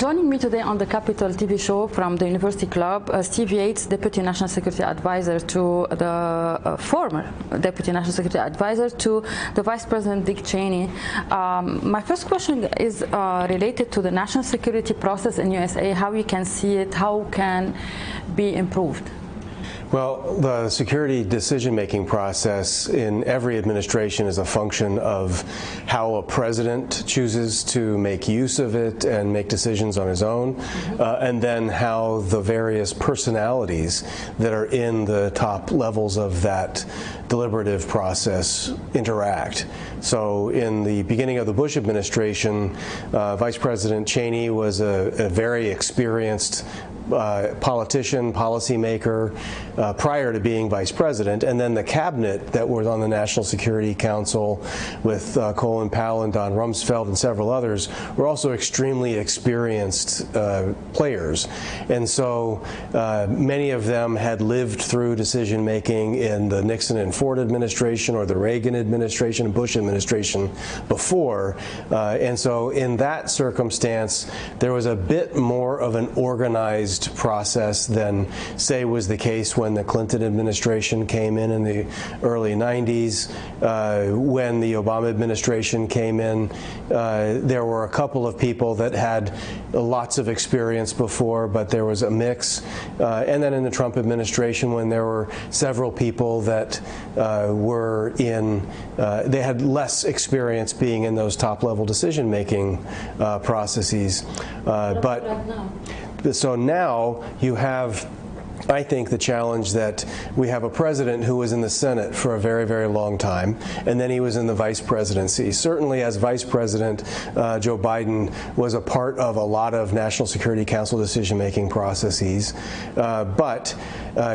Joining me today on the Capital TV show from the University Club, Steve Yates, Deputy National Security Advisor to the former Deputy National Security Advisor to the Vice President Dick Cheney. My first question is related to the national security process in USA, how you can see it, how can be improved. Well, the security decision-making process in every administration is a function of how a president chooses to make use of it and make decisions on his own, and then how the various personalities that are in the top levels of that deliberative process interact. So in the beginning of the Bush administration, Vice President Cheney was a very experienced politician, policymaker, prior to being vice president, and then the cabinet that was on the National Security Council with Colin Powell and Don Rumsfeld and several others were also extremely experienced players. And so many of them had lived through decision making in the Nixon and Ford administration or the Reagan administration, Bush administration before. And so in that circumstance, there was a bit more of an organized process than, say, was the case when the Clinton administration came in the early 90s. When the Obama administration came in, there were a couple of people that had lots of experience before, but there was a mix. And then in the Trump administration, when there were several people that were in, they had less experience being in those top-level decision-making processes. So now you have, I think, the challenge that we have a president who was in the Senate for a very, very long time, and then he was in the vice presidency. Certainly as vice president, Joe Biden was a part of a lot of National Security Council decision-making processes, but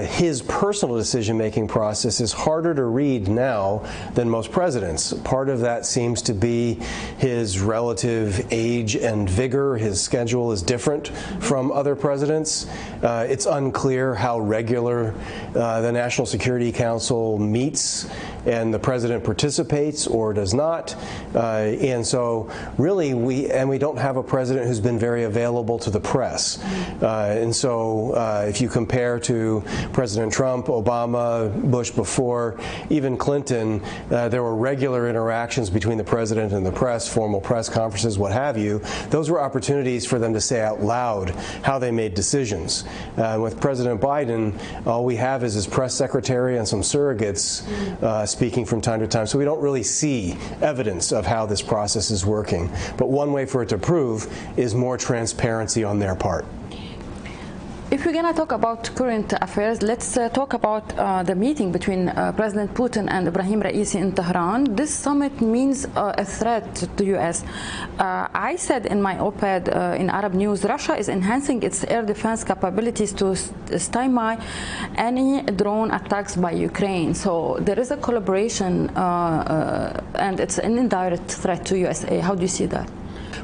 his personal decision-making process is harder to read now than most presidents. Part of that seems to be his relative age and vigor. His schedule is different from other presidents. It's unclear how regular the National Security Council meets and the president participates or does not. And so really we don't have a president who's been very available to the press. And so if you compare to President Trump, Obama, Bush before, even Clinton, there were regular interactions between the president and the press, formal press conferences, what have you. Those were opportunities for them to say out loud how they made decisions. With President Biden, all we have is his press secretary and some surrogates speaking from time to time, so we don't really see evidence of how this process is working. But one way for it to prove is more transparency on their part. If we're going to talk about current affairs, let's talk about the meeting between President Putin and Ibrahim Raisi in Tehran. This summit means a threat to the U.S. I said in my op-ed in Arab News, Russia is enhancing its air defense capabilities to stymie any drone attacks by Ukraine. So there is a collaboration and it's an indirect threat to USA. How do you see that?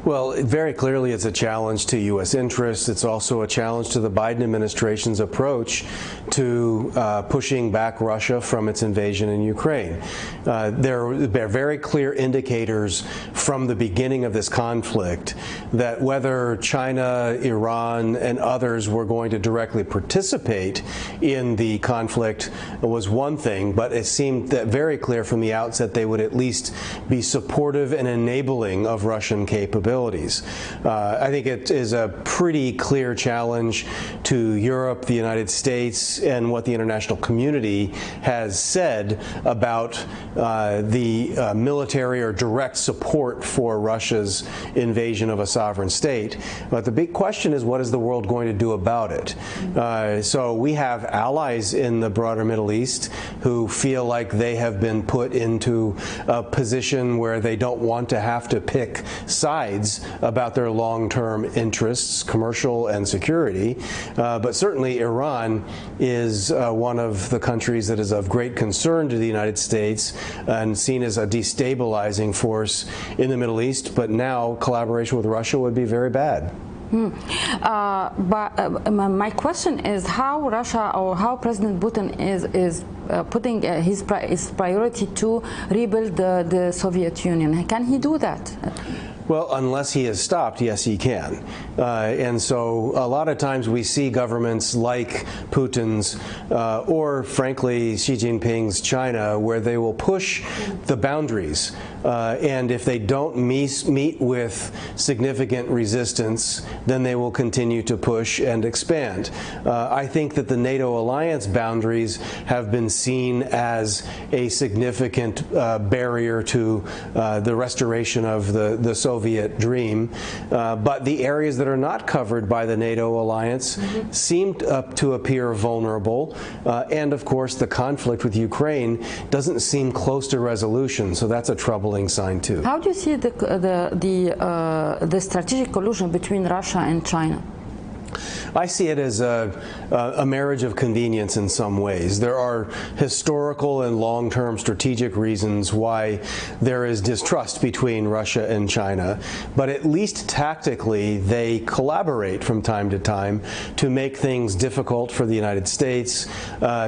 Well, very clearly it's a challenge to U.S. interests. It's also a challenge to the Biden administration's approach to pushing back Russia from its invasion in Ukraine. There are very clear indicators from the beginning of this conflict that whether China, Iran, and others were going to directly participate in the conflict was one thing, but it seemed that very clear from the outset they would at least be supportive and enabling of Russian capabilities. I think it is a pretty clear challenge to Europe, the United States, and what the international community has said about the military or direct support for Russia's invasion of a sovereign state. But the big question is, what is the world going to do about it? So we have allies in the broader Middle East who feel like they have been put into a position where they don't want to have to pick sides about their long-term interests, commercial and security. But certainly Iran is one of the countries that is of great concern to the United States and seen as a destabilizing force in the Middle East. But now collaboration with Russia would be very bad. But my question is how Russia or how President Putin is putting his priority to rebuild the Soviet Union. Can he do that? Well, unless he is stopped, yes, he can. And so a lot of times we see governments like Putin's or, frankly, Xi Jinping's China, where they will push the boundaries. And if they don't meet with significant resistance, then they will continue to push and expand. I think that the NATO alliance boundaries have been seen as a significant barrier to the restoration of the Soviet dream. But the areas that are not covered by the NATO alliance seem to appear vulnerable. And, of course, the conflict with Ukraine doesn't seem close to resolution. So that's a troubling sign, too. How do you see the strategic collusion between Russia and China? I see it as a marriage of convenience in some ways. There are historical and long-term strategic reasons why there is distrust between Russia and China, but at least tactically they collaborate from time to time to make things difficult for the United States,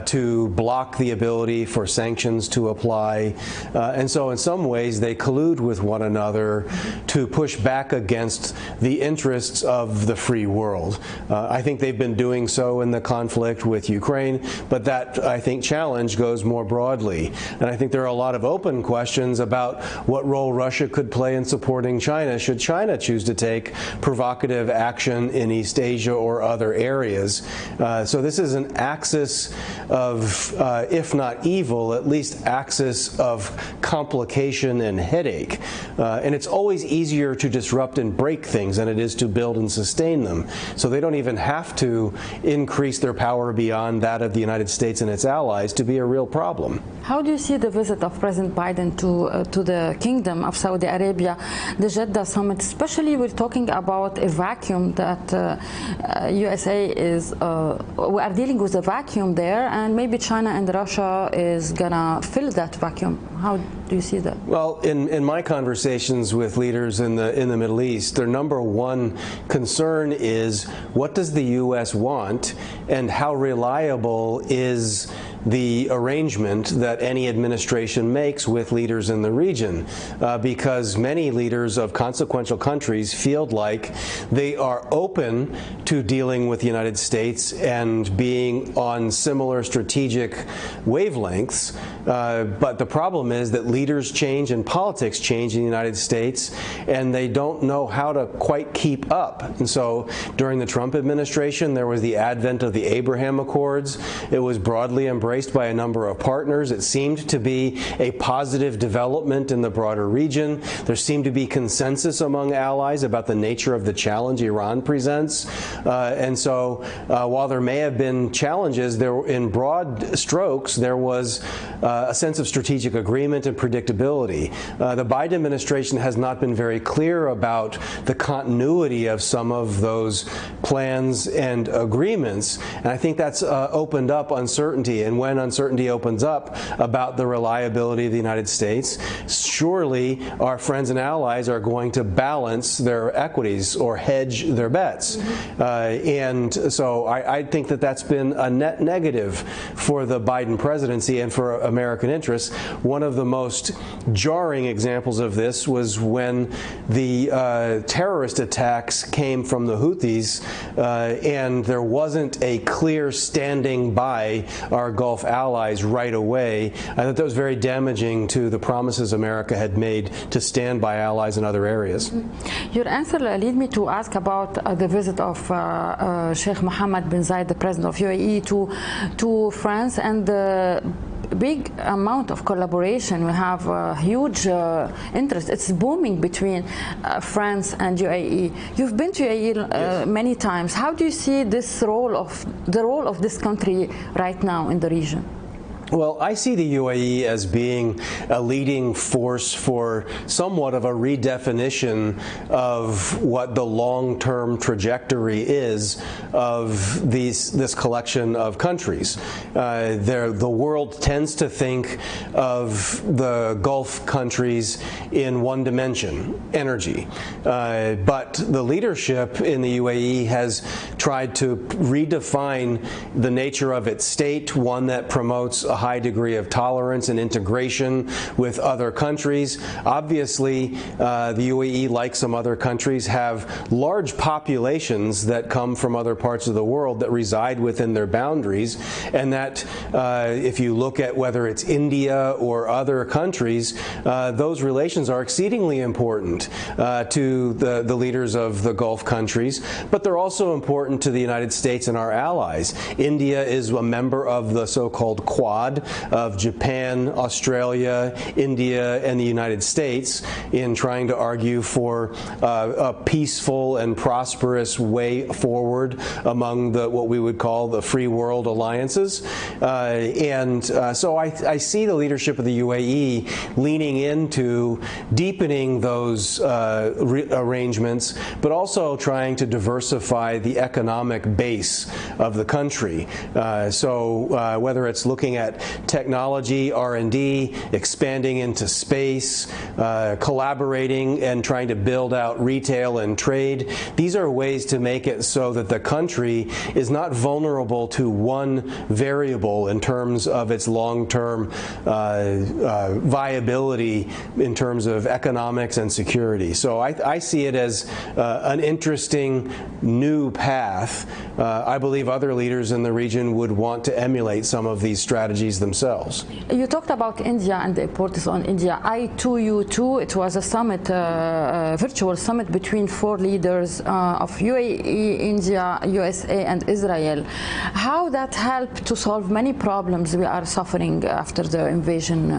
to block the ability for sanctions to apply, and so in some ways they collude with one another to push back against the interests of the free world. I think they've been doing so in the conflict with Ukraine, but that, I think, challenge goes more broadly. And I think there are a lot of open questions about what role Russia could play in supporting China, should China choose to take provocative action in East Asia or other areas. So this is an axis of, if not evil, at least axis of complication and headache. And it's always easier to disrupt and break things than it is to build and sustain them. So they don't even have to increase their power beyond that of the United States and its allies to be a real problem. How do you see the visit of President Biden to the Kingdom of Saudi Arabia, the Jeddah summit? Especially, we're talking about a vacuum that USA is. We are dealing with a vacuum there, and maybe China and Russia is gonna fill that vacuum. How do you see that? Well, in my conversations with leaders in the Middle East, their number one concern is what does the U.S. want, and how reliable is the arrangement that any administration makes with leaders in the region, because many leaders of consequential countries feel like they are open to dealing with the United States and being on similar strategic wavelengths, but the problem is that leaders change and politics change in the United States, and they don't know how to quite keep up. And so during the Trump administration, there was the advent of the Abraham Accords. It was broadly embraced by a number of partners. It seemed to be a positive development in the broader region. There seemed to be consensus among allies about the nature of the challenge Iran presents. And so while there may have been challenges, in broad strokes, there was a sense of strategic agreement and predictability. The Biden administration has not been very clear about the continuity of some of those plans and agreements, and I think that's opened up uncertainty. And when uncertainty opens up about the reliability of the United States, surely our friends and allies are going to balance their equities or hedge their bets. And so I think that that's been a net negative for the Biden presidency and for American interests. One of the most jarring examples of this was when the terrorist attacks came from the Houthis, and there wasn't a clear standing by our Gulf allies right away. I thought that was very damaging to the promises America had made to stand by allies in other areas. Your answer lead me to ask about the visit of Sheikh Mohammed bin Zayed, the president of UAE, to France, and the big amount of collaboration. We have a huge interest. It's booming between France and UAE. You've been to UAE yes. Many times. How do you see the role of this country right now in the region? Well, I see the UAE as being a leading force for somewhat of a redefinition of what the long-term trajectory is of this collection of countries. The world tends to think of the Gulf countries in one dimension, energy. But the leadership in the UAE has tried to redefine the nature of its state, one that promotes a high degree of tolerance and integration with other countries. Obviously, the UAE, like some other countries, have large populations that come from other parts of the world that reside within their boundaries, and that if you look at whether it's India or other countries, those relations are exceedingly important to the leaders of the Gulf countries, but they're also important to the United States and our allies. India is a member of the so-called Quad of Japan, Australia, India, and the United States in trying to argue for a peaceful and prosperous way forward among what we would call the free world alliances. So I see the leadership of the UAE leaning into deepening those arrangements, but also trying to diversify the economic base of the country. So whether it's looking at technology, R&D, expanding into space, collaborating and trying to build out retail and trade, these are ways to make it so that the country is not vulnerable to one variable in terms of its long-term viability in terms of economics and security. So I see it as an interesting new path. I believe other leaders in the region would want to emulate some of these strategies themselves. You talked about India and the importance on India. I2U2, it was a summit, virtual summit between 4 leaders of UAE, India, USA, and Israel. How that helped to solve many problems we are suffering after the invasion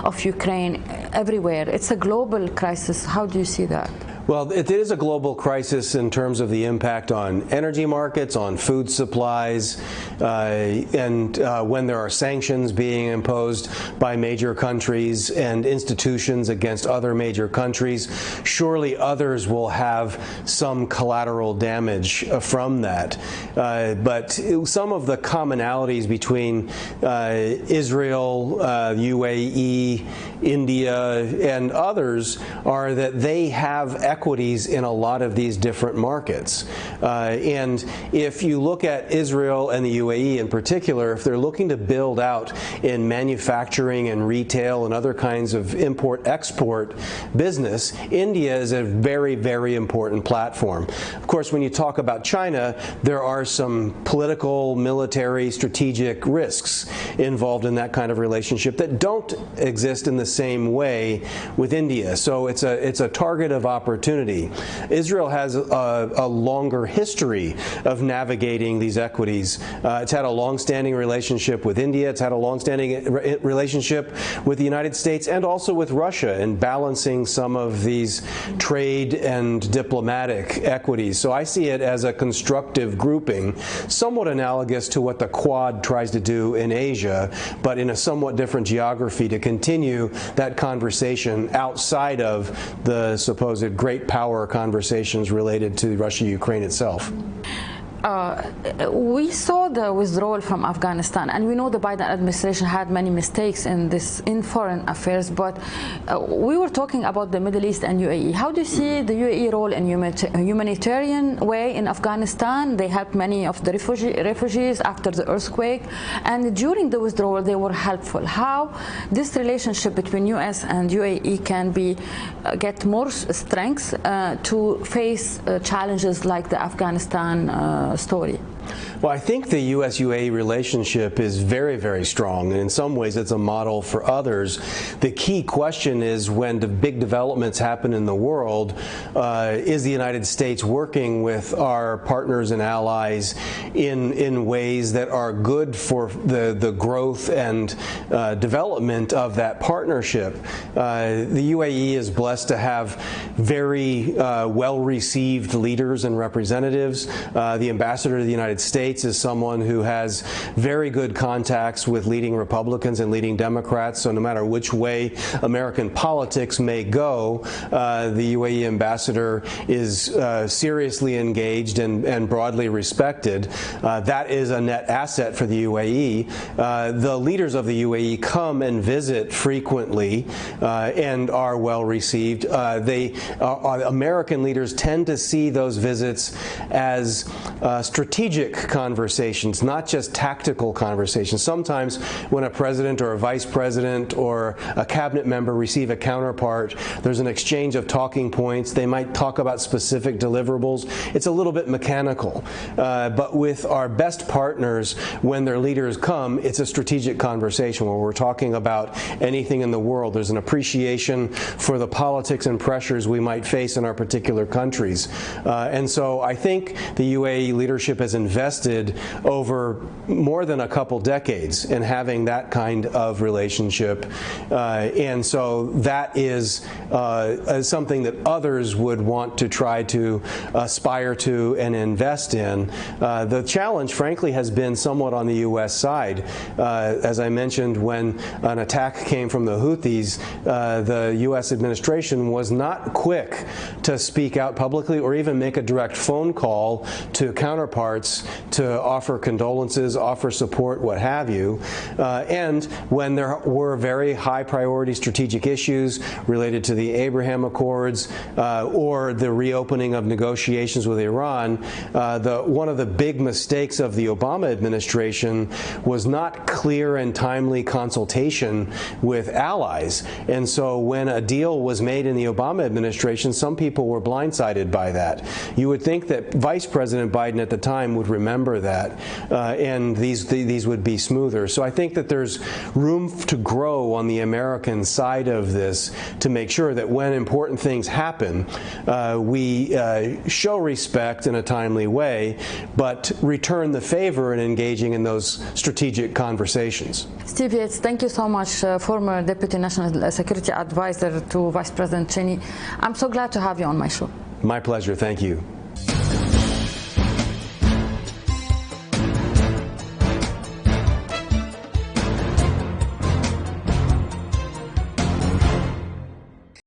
of Ukraine everywhere? It's a global crisis. How do you see that? Well, it is a global crisis in terms of the impact on energy markets, on food supplies, and when there are sanctions being imposed by major countries and institutions against other major countries, surely others will have some collateral damage from that. But some of the commonalities between Israel, UAE, India, and others are that they have equities in a lot of these different markets. And if you look at Israel and the UAE in particular, if they're looking to build out in manufacturing and retail and other kinds of import-export business, India is a very, very important platform. Of course, when you talk about China, there are some political, military, strategic risks involved in that kind of relationship that don't exist in the same way with India. So it's a target of opportunity. Israel has a longer history of navigating these equities. It's had a long-standing relationship with India. It's had a long-standing relationship with the United States and also with Russia in balancing some of these trade and diplomatic equities. So I see it as a constructive grouping, somewhat analogous to what the Quad tries to do in Asia, but in a somewhat different geography to continue that conversation outside of the supposed great power conversations related to Russia-Ukraine itself. We saw the withdrawal from Afghanistan, and we know the Biden administration had many mistakes in foreign affairs, but we were talking about the Middle East and UAE. How do you see the UAE role in humanitarian way in Afghanistan? They helped many of the refugees after the earthquake, and during the withdrawal they were helpful. How this relationship between US and UAE can get more strength to face challenges like the Afghanistan story? Well, I think the US-UAE relationship is very, very strong, and in some ways it's a model for others. The key question is, when the big developments happen in the world, is the United States working with our partners and allies in ways that are good for the growth and development of that partnership? The UAE is blessed to have very well-received leaders and representatives. The ambassador to the United States is someone who has very good contacts with leading Republicans and leading Democrats, so no matter which way American politics may go, the UAE ambassador is seriously engaged and broadly respected. That is a net asset for the UAE. The leaders of the UAE come and visit frequently and are well received. American leaders tend to see those visits as strategic strategic conversations, not just tactical conversations. Sometimes when a president or a vice president or a cabinet member receive a counterpart, there's an exchange of talking points. They might talk about specific deliverables. It's a little bit mechanical. But with our best partners, when their leaders come, it's a strategic conversation where we're talking about anything in the world. There's an appreciation for the politics and pressures we might face in our particular countries. And so I think the UAE leadership has invested over more than a couple decades in having that kind of relationship. And so that is something that others would want to try to aspire to and invest in. The challenge, frankly, has been somewhat on the U.S. side. As I mentioned, when an attack came from the Houthis, the U.S. administration was not quick to speak out publicly or even make a direct phone call to counterparts to offer condolences, offer support, what have you. And when there were very high priority strategic issues related to the Abraham Accords or the reopening of negotiations with Iran, one of the big mistakes of the Obama administration was not clear and timely consultation with allies. And so when a deal was made in the Obama administration, some people were blindsided by that. You would think that Vice President Biden at the time would remember that, and these would be smoother. So I think that there's room to grow on the American side of this to make sure that when important things happen, we show respect in a timely way, but return the favor in engaging in those strategic conversations. Steve Yates, thank you so much, former Deputy National Security Advisor to Vice President Cheney. I'm so glad to have you on my show. My pleasure. Thank you.